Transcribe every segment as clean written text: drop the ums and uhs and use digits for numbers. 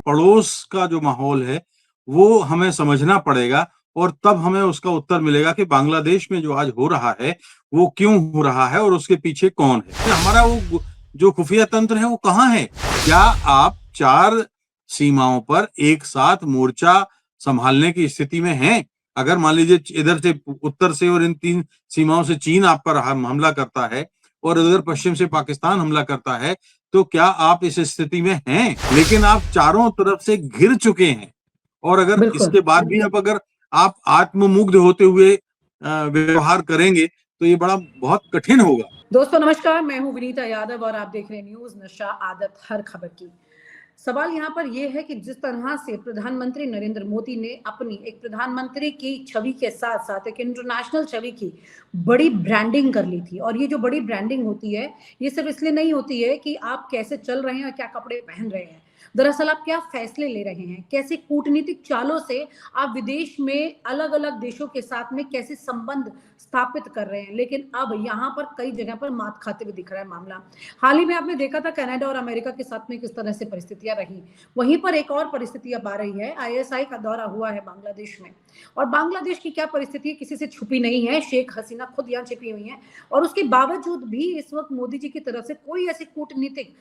पड़ोस का जो माहौल है, वो हमें समझना पड़ेगा और तब हमें उसका उत्तर मिलेगा कि बांग्लादेश में जो आज हो रहा है, वो क्यों हो रहा है और उसके पीछे कौन है। कि हमारा वो जो खुफिया तंत्र है, वो कहाँ है? क्या आप 4 सीमाओं पर एक साथ मोर्चा संभालने की स्थिति में हैं? अगर मान लीजिए इधर से उत्तर से और इन 3 सीमाओं से चीन आप पर हमला करता है और उधर पश्चिम से पाकिस्तान हमला करता है, तो क्या आप इस स्थिति में हैं? लेकिन आप चारों तरफ से घिर चुके हैं और अगर बिल्कुल। इसके बाद भी अगर आप आत्ममुग्ध होते हुए व्यवहार करेंगे, तो ये बहुत कठिन होगा। दोस्तों नमस्कार, मैं हूं विनीता यादव और आप देख रहे हैं न्यूज नशा आदत हर खबर की। सवाल यहाँ पर यह है कि जिस तरह से प्रधानमंत्री नरेंद्र मोदी ने अपनी एक प्रधानमंत्री की छवि के साथ साथ एक इंटरनेशनल छवि की बड़ी ब्रांडिंग कर ली थी, और ये जो बड़ी ब्रांडिंग होती है, ये सिर्फ इसलिए नहीं होती है कि आप कैसे चल रहे हैं और क्या कपड़े पहन रहे हैं। दरअसल आप क्या फैसले ले रहे हैं, कैसे कूटनीतिक चालों से आप विदेश में अलग अलग देशों के साथ में कैसे संबंध स्थापित कर रहे हैं। लेकिन अब यहाँ पर कई जगह पर मात खाते हुए दिख रहा है मामला। हाल ही में आपने देखा था कनाडा और अमेरिका के साथ में किस तरह से परिस्थितियां रही, वहीं पर एक और परिस्थिति अब आ रही है। आईएसआई का दौरा हुआ है बांग्लादेश में, और बांग्लादेश की क्या परिस्थिति किसी से छुपी नहीं है। शेख हसीना खुद यहाँ छिपी हुई है, और उसके बावजूद भी इस वक्त मोदी जी की तरफ से कोई ऐसी कूटनीतिक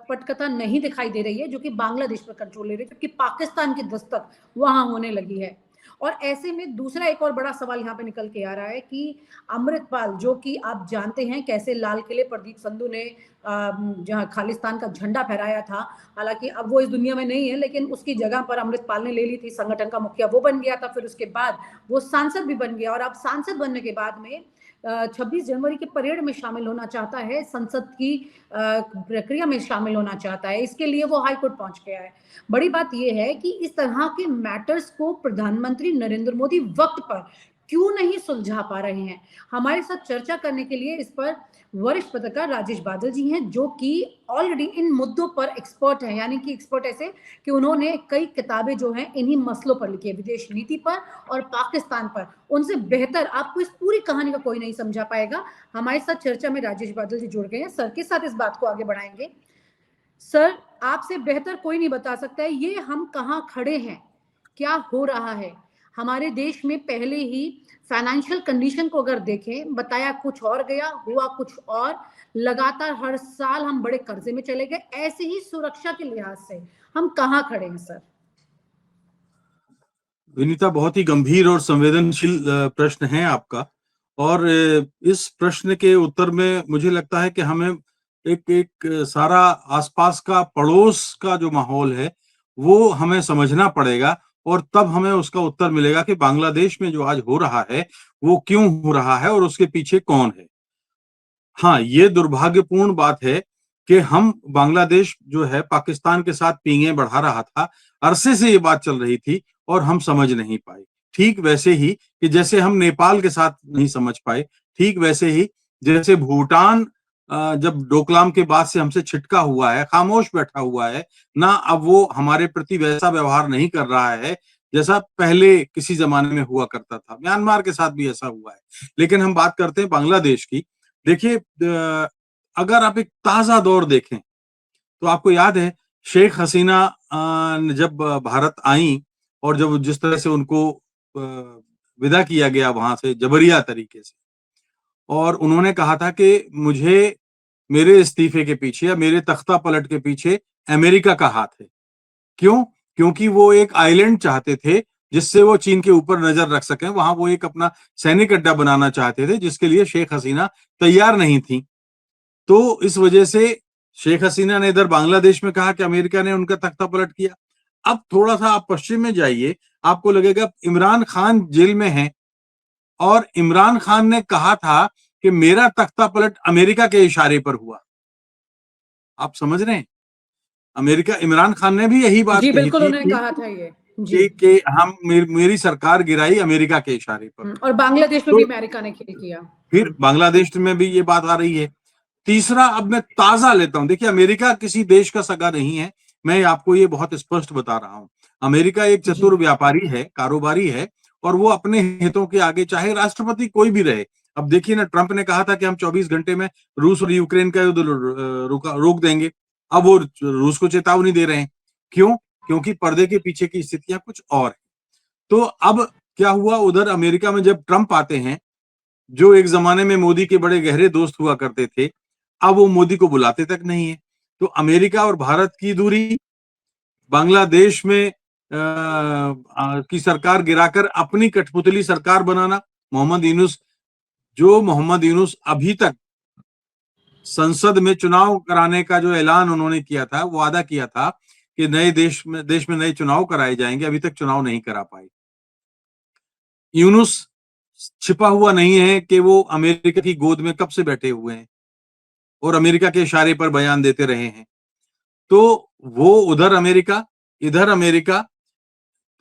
पटकथा नहीं दिखाई दे रही है जो कि बांग्लादेश पर कंट्रोल ले रही है, जबकि पाकिस्तान की दस्तक वहां होने लगी है। और ऐसे में दूसरा एक और बड़ा सवाल यहाँ पे निकल के आ रहा है कि अमृतपाल, जो कि आप जानते हैं कैसे लाल किले प्रदीप संधू ने जहाँ खालिस्तान का झंडा फहराया था, हालांकि अब वो इस दुनिया में नहीं है, लेकिन उसकी जगह पर अमृतपाल ने ले ली थी, संगठन का मुखिया वो बन गया था, फिर उसके बाद वो सांसद भी बन गया, और अब सांसद बनने के बाद में 26 जनवरी के परेड में शामिल होना चाहता है, संसद की प्रक्रिया में शामिल होना चाहता है। इसके लिए वो हाईकोर्ट पहुंच गया है। बड़ी बात यह है कि इस तरह के मैटर्स को प्रधानमंत्री नरेंद्र मोदी वक्त पर क्यों नहीं सुलझा पा रहे हैं। हमारे साथ चर्चा करने के लिए इस पर वरिष्ठ पत्रकार राजेश बादल जी हैं, जो कि ऑलरेडी इन मुद्दों पर एक्सपर्ट हैं, यानी कि एक्सपर्ट ऐसे कि उन्होंने कई किताबें जो हैं इन्हीं मसलों पर लिखी है, विदेश नीति पर और पाकिस्तान पर। उनसे बेहतर आपको इस पूरी कहानी का कोई नहीं समझा पाएगा। हमारे साथ चर्चा में राजेश बादल जी जुड़ गए हैं, सर के साथ इस बात को आगे बढ़ाएंगे। सर, आपसे बेहतर कोई नहीं बता सकता है ये हम कहाँ खड़े हैं, क्या हो रहा है हमारे देश में। पहले ही फाइनेंशियल कंडीशन को अगर देखें, बताया कुछ और गया, हुआ कुछ और। लगातार हर साल हम बड़े कर्जे में चले गए। ऐसे ही सुरक्षा के लिहाज से हम कहाँ खड़े हैं सर? विनीता, बहुत ही गंभीर और संवेदनशील प्रश्न है आपका। और इस प्रश्न के उत्तर में मुझे लगता है कि हमें एक एक सारा आसपास का पड़ोस का जो माहौल है, वो हमें समझना पड़ेगा और तब हमें उसका उत्तर मिलेगा कि बांग्लादेश में जो आज हो रहा है, वो क्यों हो रहा है और उसके पीछे कौन है। हाँ, ये दुर्भाग्यपूर्ण बात है कि हम बांग्लादेश जो है पाकिस्तान के साथ पींगे बढ़ा रहा था, अरसे से ये बात चल रही थी और हम समझ नहीं पाए। ठीक वैसे ही कि जैसे हम नेपाल के साथ नहीं समझ पाए, ठीक वैसे ही जैसे भूटान जब डोकलाम के बाद से हमसे छिटका हुआ है, खामोश बैठा हुआ है, ना अब वो हमारे प्रति वैसा व्यवहार नहीं कर रहा है, जैसा पहले किसी ज़माने में हुआ करता था। म्यांमार के साथ भी ऐसा हुआ है। लेकिन हम बात करते हैं बांग्लादेश की। देखिए, अगर आप एक ताज़ा दौर देखें, तो आपको याद है शेख हसीना जब भारत आईं और जब जिस तरह से उनको विदा किया गया वहां से जबरिया तरीके से, और उन्होंने कहा था कि मुझे मेरे इस्तीफे के पीछे या मेरे तख्ता पलट के पीछे अमेरिका का हाथ है। क्यों? क्योंकि वो एक आइलैंड चाहते थे जिससे वो चीन के ऊपर नजर रख सकें। वहां वो एक अपना सैनिक अड्डा बनाना चाहते थे, जिसके लिए शेख हसीना तैयार नहीं थी। तो इस वजह से शेख हसीना ने इधर बांग्लादेश में कहा कि अमेरिका ने उनका तख्ता पलट किया। अब थोड़ा सा आप पश्चिम में जाइए, आपको लगेगा इमरान खान जेल में है और इमरान खान ने कहा था कि मेरा तख्ता पलट अमेरिका के इशारे पर हुआ। आप समझ रहे हैं? अमेरिका, इमरान खान ने भी यही बात जी कही बिल्कुल, थी उन्होंने कहा था ये। जी। कि हम मेरी सरकार गिराई अमेरिका के इशारे पर। और बांग्लादेश में तो भी अमेरिका ने खेल किया। फिर बांग्लादेश में भी ये बात आ रही है। तीसरा, अब मैं ताजा लेता हूं। देखिए, अमेरिका किसी देश का सगा नहीं है, मैं आपको ये बहुत स्पष्ट बता रहा हूं। अमेरिका एक चतुर व्यापारी है, कारोबारी है, और वो अपने हितों के आगे चाहे राष्ट्रपति कोई भी रहे। अब देखिए ना, ट्रंप ने कहा था कि हम 24 घंटे में रूस और यूक्रेन का युद्ध रोक देंगे। अब वो रूस को चेतावनी दे रहे हैं। क्यों? क्योंकि पर्दे के पीछे की स्थितियां कुछ और हैं। तो अब क्या हुआ, उधर अमेरिका में जब ट्रंप आते हैं, जो एक जमाने में मोदी के बड़े गहरे दोस्त हुआ करते थे, अब वो मोदी को बुलाते तक नहीं है। तो अमेरिका और भारत की दूरी, बांग्लादेश में की सरकार गिराकर अपनी कठपुतली सरकार बनाना, मोहम्मद यूनुस, जो मोहम्मद यूनुस अभी तक संसद में चुनाव कराने का जो ऐलान उन्होंने किया था, वो वादा किया था कि नए देश में नए चुनाव कराए जाएंगे, अभी तक चुनाव नहीं करा पाए। यूनुस छिपा हुआ नहीं है कि वो अमेरिका की गोद में कब से बैठे हुए हैं और अमेरिका के इशारे पर बयान देते रहे हैं। तो वो उधर अमेरिका, इधर अमेरिका।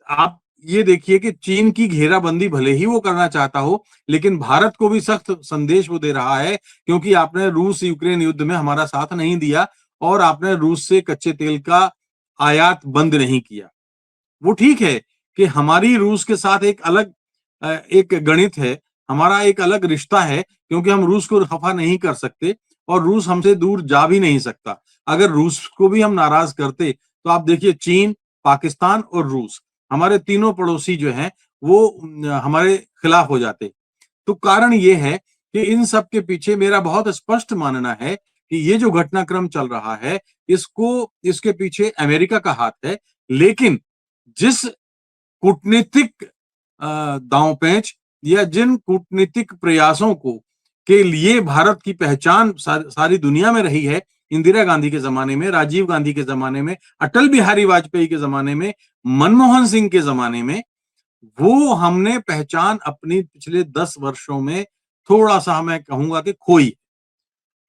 आप ये देखिए कि चीन की घेराबंदी भले ही वो करना चाहता हो, लेकिन भारत को भी सख्त संदेश वो दे रहा है, क्योंकि आपने रूस यूक्रेन युद्ध में हमारा साथ नहीं दिया और आपने रूस से कच्चे तेल का आयात बंद नहीं किया। वो ठीक है कि हमारी रूस के साथ एक अलग एक गणित है, हमारा एक अलग रिश्ता है, क्योंकि हम रूस को खफा नहीं कर सकते और रूस हमसे दूर जा भी नहीं सकता। अगर रूस को भी हम नाराज करते तो आप देखिए, चीन, पाकिस्तान और रूस, हमारे तीनों पड़ोसी जो हैं वो हमारे खिलाफ हो जाते। तो कारण ये है कि इन सब के पीछे मेरा बहुत स्पष्ट मानना है कि ये जो घटनाक्रम चल रहा है, इसके पीछे अमेरिका का हाथ है। लेकिन जिस कूटनीतिक दांवपेच या जिन कूटनीतिक प्रयासों को के लिए भारत की पहचान सारी दुनिया में रही है, इंदिरा गांधी के जमाने में, राजीव गांधी के जमाने में, अटल बिहारी वाजपेयी के जमाने में, मनमोहन सिंह के जमाने में, वो हमने पहचान अपनी पिछले 10 वर्षों में थोड़ा सा, मैं कहूंगा कि खोई।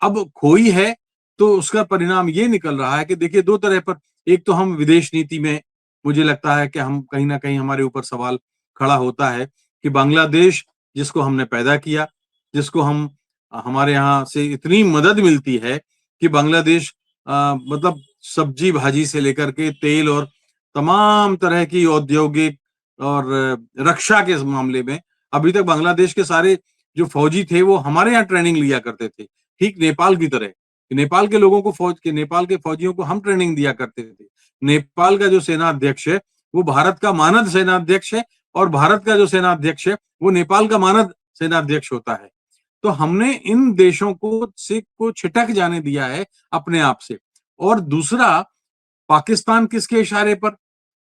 अब खोई है तो उसका परिणाम ये निकल रहा है कि देखिए, दो तरह पर, एक तो हम विदेश नीति में, मुझे लगता है कि हम कहीं ना कहीं हमारे ऊपर सवाल खड़ा होता है कि बांग्लादेश, जिसको हमने पैदा किया, जिसको हमारे यहाँ से इतनी मदद मिलती है कि बांग्लादेश मतलब सब्जी भाजी से लेकर के तेल और तमाम तरह की औद्योगिक और रक्षा के मामले में, अभी तक बांग्लादेश के सारे जो फौजी थे वो हमारे यहाँ ट्रेनिंग लिया करते थे, ठीक नेपाल की तरह। नेपाल के लोगों को नेपाल के फौजियों को हम ट्रेनिंग दिया करते थे। नेपाल का जो सेना अध्यक्ष है वो भारत का मानद सेना अध्यक्ष है, और भारत का जो सेना अध्यक्ष है वो नेपाल का मानद सेना अध्यक्ष होता है। तो हमने इन देशों को छिटक जाने दिया है अपने आप से। और दूसरा, पाकिस्तान किसके इशारे पर?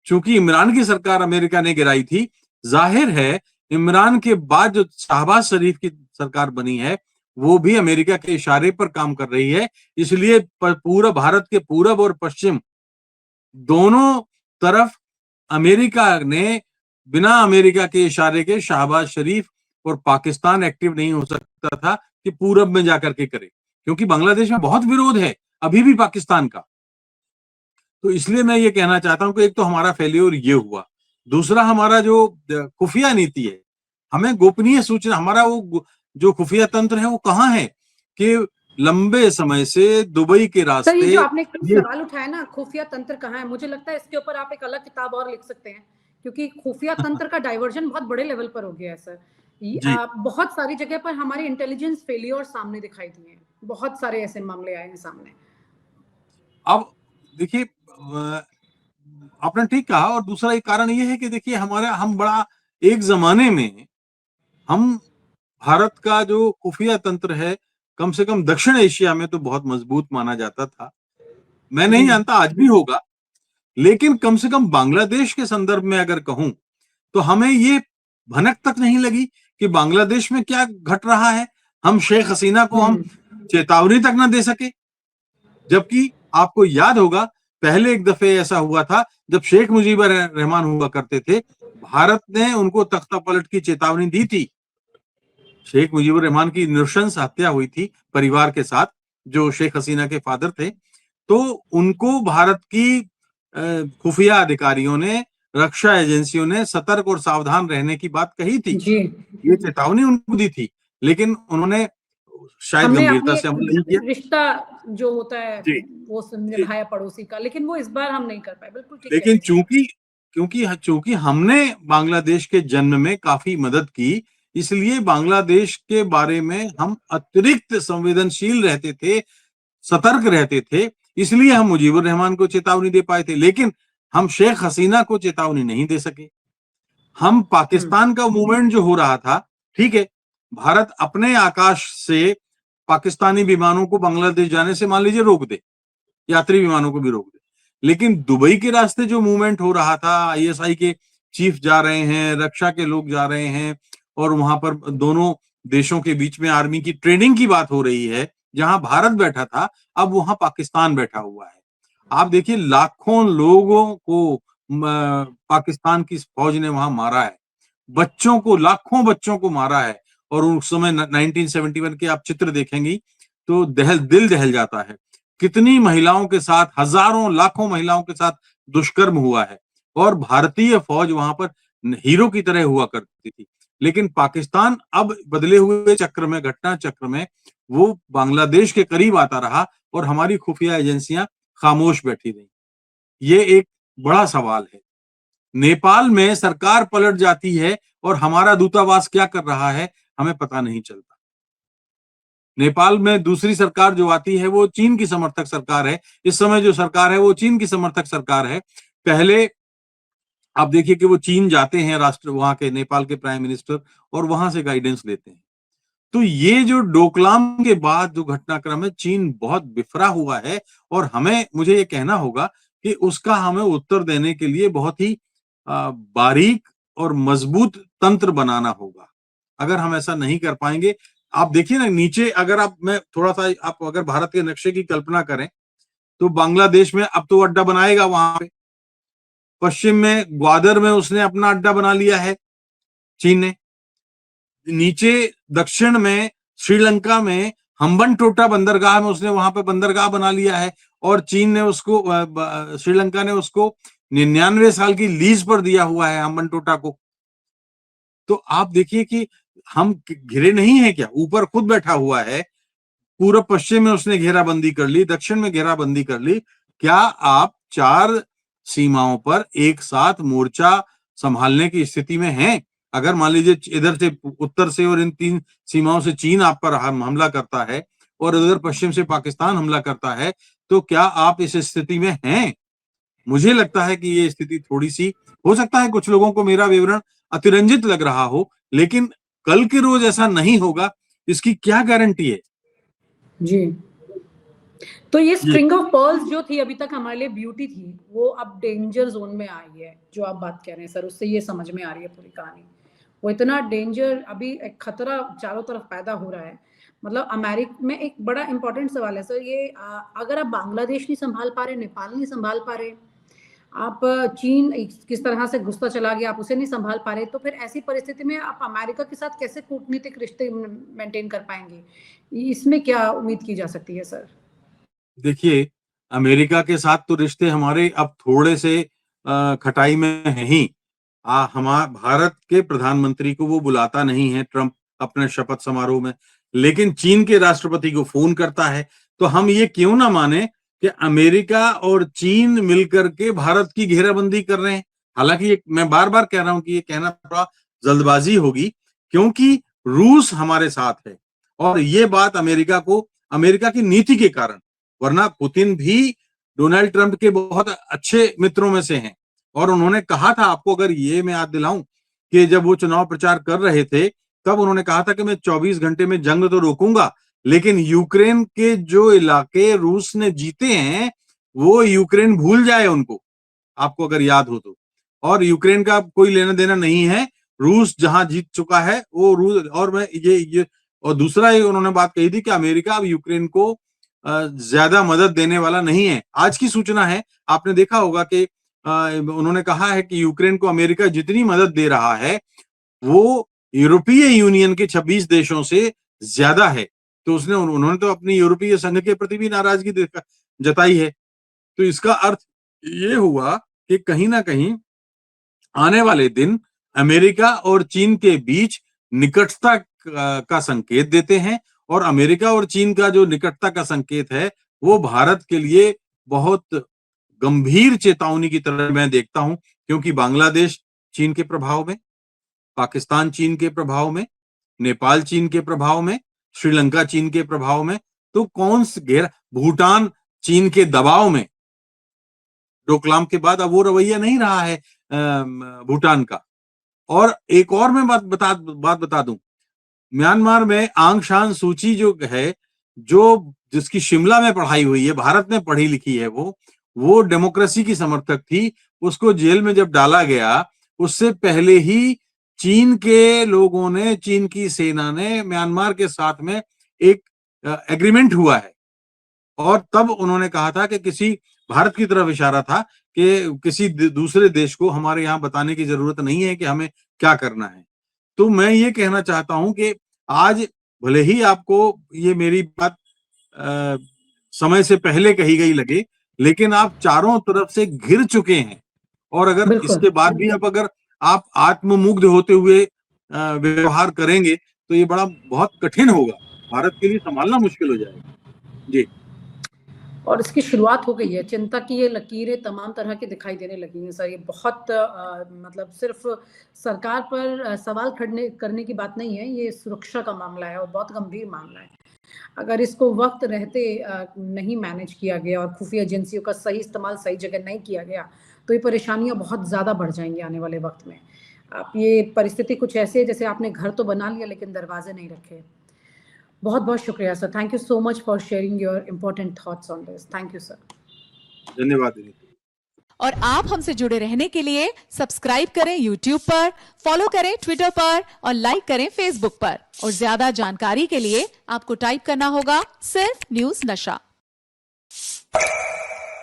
चूंकि इमरान की सरकार अमेरिका ने गिराई थी, जाहिर है इमरान के बाद जो शहबाज शरीफ की सरकार बनी है वो भी अमेरिका के इशारे पर काम कर रही है। इसलिए पूरा भारत के पूरब और पश्चिम दोनों तरफ अमेरिका ने बिना अमेरिका के इशारे के शहबाज शरीफ और पाकिस्तान एक्टिव नहीं हो सकता था कि पूरब में जाकर के करे, क्योंकि बांग्लादेश में बहुत विरोध है अभी भी पाकिस्तान का। तो इसलिए मैं ये कहना चाहता हूं कि एक तो हमारा फेल्योर ये हुआ, दूसरा हमारा जो खुफिया नीति है, हमें गोपनीय सूचना, हमारा वो जो खुफिया तंत्र है वो कहाँ है कि लंबे समय से दुबई के सर, ये रास्ते जो आपने ये सवाल उठाया ना, खुफिया तंत्र कहाँ है, मुझे लगता है इसके ऊपर आप एक अलग किताब और लिख सकते हैं, क्योंकि खुफिया तंत्र का डाइवर्जन बहुत बड़े लेवल पर हो गया है सर। जी। बहुत सारी जगह पर हमारे इंटेलिजेंस फेलियर सामने दिखाई दिए हैं, बहुत सारे ऐसे मामले आए हैं सामने। अब देखिए, आपने ठीक कहा, और दूसरा एक कारण ये है कि देखिए, हम बड़ा एक जमाने में हम भारत का जो खुफिया तंत्र है, कम से कम दक्षिण एशिया में तो बहुत मजबूत माना जाता था। मैं नहीं जानता आज भी होगा, लेकिन कम से कम बांग्लादेश के संदर्भ में अगर कहूं तो हमें ये भनक तक नहीं लगी कि बांग्लादेश में क्या घट रहा है। हम शेख हसीना को हम चेतावनी तक ना दे सके, जबकि आपको याद होगा पहले एक दफे ऐसा हुआ था जब शेख मुजीबर रहमान हुआ करते थे, भारत ने उनको तख्ता पलट की चेतावनी दी थी। शेख मुजीबुर रहमान की नृशंस हत्या हुई थी परिवार के साथ, जो शेख हसीना के फादर थे। तो उनको भारत की खुफिया अधिकारियों ने, रक्षा एजेंसियों ने सतर्क और सावधान रहने की बात कही थी, जी, ये चेतावनी उनको दी थी, लेकिन उन्होंने शायद हमने गंभीरता अपनी से अमल नहीं किया। रिश्ता जो होता है जी, वो जी। निभाया पड़ोसी का, लेकिन वो इस बार हम नहीं कर पाए। बिल्कुल ठीक कह लेकिन रहे हैं सर। चूंकि हमने बांग्लादेश के जन्म में काफी मदद की, इसलिए बांग्लादेश के बारे में हम अतिरिक्त संवेदनशील रहते थे, सतर्क रहते थे, इसलिए हम मुजीबुर रहमान को चेतावनी दे पाए थे। लेकिन हम शेख हसीना को चेतावनी नहीं दे सके। हम पाकिस्तान का मूवमेंट जो हो रहा था, ठीक है, भारत अपने आकाश से पाकिस्तानी विमानों को बांग्लादेश जाने से मान लीजिए रोक दे, यात्री विमानों को भी रोक दे, लेकिन दुबई के रास्ते जो मूवमेंट हो रहा था, आईएसआई के चीफ जा रहे हैं, रक्षा के लोग जा रहे हैं, और वहां पर दोनों देशों के बीच में आर्मी की ट्रेनिंग की बात हो रही है, जहां भारत बैठा था अब वहां पाकिस्तान बैठा हुआ है। आप देखिए लाखों लोगों को पाकिस्तान की फौज ने वहां मारा है, बच्चों को, लाखों बच्चों को मारा है, और उस समय 1971 के आप चित्र देखेंगी तो दिल दहल जाता है। कितनी महिलाओं के साथ, हजारों लाखों महिलाओं के साथ दुष्कर्म हुआ है, और भारतीय फौज वहां पर हीरो की तरह हुआ करती थी। लेकिन पाकिस्तान अब बदले हुए चक्र में, घटना चक्र में, वो बांग्लादेश के करीब आता रहा और हमारी खुफिया एजेंसियां खामोश बैठी रही। ये एक बड़ा सवाल है। नेपाल में सरकार पलट जाती है और हमारा दूतावास क्या कर रहा है हमें पता नहीं चलता। नेपाल में दूसरी सरकार जो आती है वो चीन की समर्थक सरकार है। इस समय जो सरकार है वो चीन की समर्थक सरकार है। पहले आप देखिए कि वो चीन जाते हैं, राष्ट्र वहां के नेपाल के प्राइम मिनिस्टर, और वहां से गाइडेंस लेते हैं। तो ये जो डोकलाम के बाद जो घटनाक्रम है, चीन बहुत बिफरा हुआ है, और हमें, मुझे ये कहना होगा कि उसका हमें उत्तर देने के लिए बहुत ही बारीक और मजबूत तंत्र बनाना होगा। अगर हम ऐसा नहीं कर पाएंगे, आप देखिए ना नीचे, अगर आप, मैं थोड़ा सा, आप अगर भारत के नक्शे की कल्पना करें तो बांग्लादेश में अब तो अड्डा बनाएगा वहां पे, पश्चिम में ग्वादर में उसने अपना अड्डा बना लिया है चीन ने, नीचे दक्षिण में श्रीलंका में हम्बनटोटा बंदरगाह में उसने वहां पे बंदरगाह बना लिया है, और चीन ने उसको, श्रीलंका ने उसको 99 साल की लीज पर दिया हुआ है हम्बनटोटा को। तो आप देखिए कि हम घिरे नहीं है क्या, ऊपर खुद बैठा हुआ है, पूर्व पश्चिम में उसने घेराबंदी कर ली, दक्षिण में घेराबंदी कर ली। क्या आप 4 सीमाओं पर एक साथ मोर्चा संभालने की स्थिति में हैं? अगर मान लीजिए इधर से, उत्तर से और इन 3 सीमाओं से चीन आप पर हमला करता है, और उधर पश्चिम से पाकिस्तान हमला करता है, तो क्या आप इस स्थिति में हैं? मुझे लगता है कि ये स्थिति थोड़ी सी, हो सकता है कुछ लोगों को मेरा विवरण अतिरंजित लग रहा हो, लेकिन कल के रोज ऐसा नहीं होगा, इसकी क्या गारंटी है? जी। तो ये स्ट्रिंग ऑफ पर्ल्स जो थी अभी तक हमारे लिए ब्यूटी थी, वो अब डेंजर जोन में आई है, जो आप बात कह रहे हैं सर, उससे ये समझ में आ रही है पूरी कहानी। वो इतना डेंजर, अभी एक खतरा चारों तरफ पैदा हो रहा है। मतलब अमेरिका में एक बड़ा इंपॉर्टेंट सवाल है सर, ये अगर आप बांग्लादेश नहीं संभाल पा रहे, नेपाल नहीं संभाल पा रहे, आप चीन किस तरह से घुसता चला गया, आप उसे नहीं संभाल पा रहे, तो फिर ऐसी परिस्थिति में आप अमेरिका के साथ कैसे कूटनीतिक रिश्ते मेंटेन कर पाएंगे? इसमें क्या उम्मीद की जा सकती है सर? देखिए, अमेरिका के साथ तो रिश्ते हमारे अब थोड़े से खटाई में हैं ही। भारत के प्रधानमंत्री को वो बुलाता नहीं है ट्रंप अपने शपथ समारोह में, लेकिन चीन के राष्ट्रपति को फोन करता है। तो हम ये क्यों ना माने कि अमेरिका और चीन मिलकर के भारत की घेराबंदी कर रहे हैं। हालांकि मैं बार बार कह रहा हूं कि ये कहना थोड़ा जल्दबाजी होगी, क्योंकि रूस हमारे साथ है, और ये बात अमेरिका की नीति के कारण, वरना पुतिन भी डोनाल्ड ट्रंप के बहुत अच्छे मित्रों में से हैं। और उन्होंने कहा था, आपको अगर ये मैं याद दिलाऊं, कि जब वो चुनाव प्रचार कर रहे थे तब उन्होंने कहा था कि मैं 24 घंटे में जंग तो रोकूंगा, लेकिन यूक्रेन के जो इलाके रूस ने जीते हैं वो यूक्रेन भूल जाए उनको, आपको अगर याद हो तो। और यूक्रेन का कोई लेना देना नहीं है, रूस जहां जीत चुका है वो रूस। और मैं ये और दूसरा ये उन्होंने बात कही थी कि अमेरिका अब यूक्रेन को ज्यादा मदद देने वाला नहीं है। आज की सूचना है, आपने देखा होगा कि उन्होंने कहा है कि यूक्रेन को अमेरिका जितनी मदद दे रहा है वो यूरोपीय यूनियन के 26 देशों से ज्यादा है। तो उन्होंने तो अपनी यूरोपीय संघ के प्रति भी नाराजगी जताई है। तो इसका अर्थ ये हुआ कि कहीं ना कहीं आने वाले दिन अमेरिका और चीन के बीच निकटता का संकेत देते हैं, और अमेरिका और चीन का जो निकटता का संकेत है वो भारत के लिए बहुत गंभीर चेतावनी की तरह मैं देखता हूं, क्योंकि बांग्लादेश चीन के प्रभाव में, पाकिस्तान चीन के प्रभाव में, नेपाल चीन के प्रभाव में, श्रीलंका चीन के प्रभाव में, तो भूटान चीन के दबाव में। डोकलाम के बाद अब वो रवैया नहीं रहा है भूटान का। और एक और मैं बात बता दूं, म्यांमार में आंग सान सूची जो है, जो जिसकी शिमला में पढ़ाई हुई है, भारत में पढ़ी लिखी है, वो डेमोक्रेसी की समर्थक थी। उसको जेल में जब डाला गया, उससे पहले ही चीन के लोगों ने, चीन की सेना ने म्यांमार के साथ में एक एग्रीमेंट हुआ है, और तब उन्होंने कहा था कि किसी, भारत की तरफ इशारा था कि किसी दूसरे देश को हमारे यहाँ बताने की जरूरत नहीं है कि हमें क्या करना है। तो मैं ये कहना चाहता हूं कि आज भले ही आपको ये मेरी बात समय से पहले कही गई लगे, लेकिन आप चारों तरफ से घिर चुके हैं, और अगर बिल्कुल। इसके बाद भी अगर आप आत्ममुग्ध होते हुए व्यवहार करेंगे तो ये बहुत कठिन होगा, भारत के लिए संभालना मुश्किल हो जाएगा। जी। और इसकी शुरुआत हो गई है। चिंता की ये लकीरें तमाम तरह की दिखाई देने लगी हैं सर। ये बहुत मतलब सिर्फ सरकार पर सवाल करने की बात नहीं है, ये सुरक्षा का मामला है और बहुत गंभीर मामला है। अगर इसको वक्त रहते नहीं मैनेज किया गया और खुफिया एजेंसियों का सही इस्तेमाल सही जगह नहीं किया गया, तो ये परेशानियां बहुत ज़्यादा बढ़ जाएंगी आने वाले वक्त में। आप ये परिस्थिति कुछ ऐसे है जैसे आपने घर तो बना लिया लेकिन दरवाजे नहीं रखे। बहुत बहुत शुक्रिया sir. Thank you so much for sharing your important thoughts on this. Thank you sir. धन्यवाद। और आप हमसे जुड़े रहने के लिए सब्सक्राइब करें YouTube पर, फॉलो करें Twitter पर और लाइक करें Facebook पर। और ज्यादा जानकारी के लिए आपको टाइप करना होगा सिर्फ न्यूज़ नशा।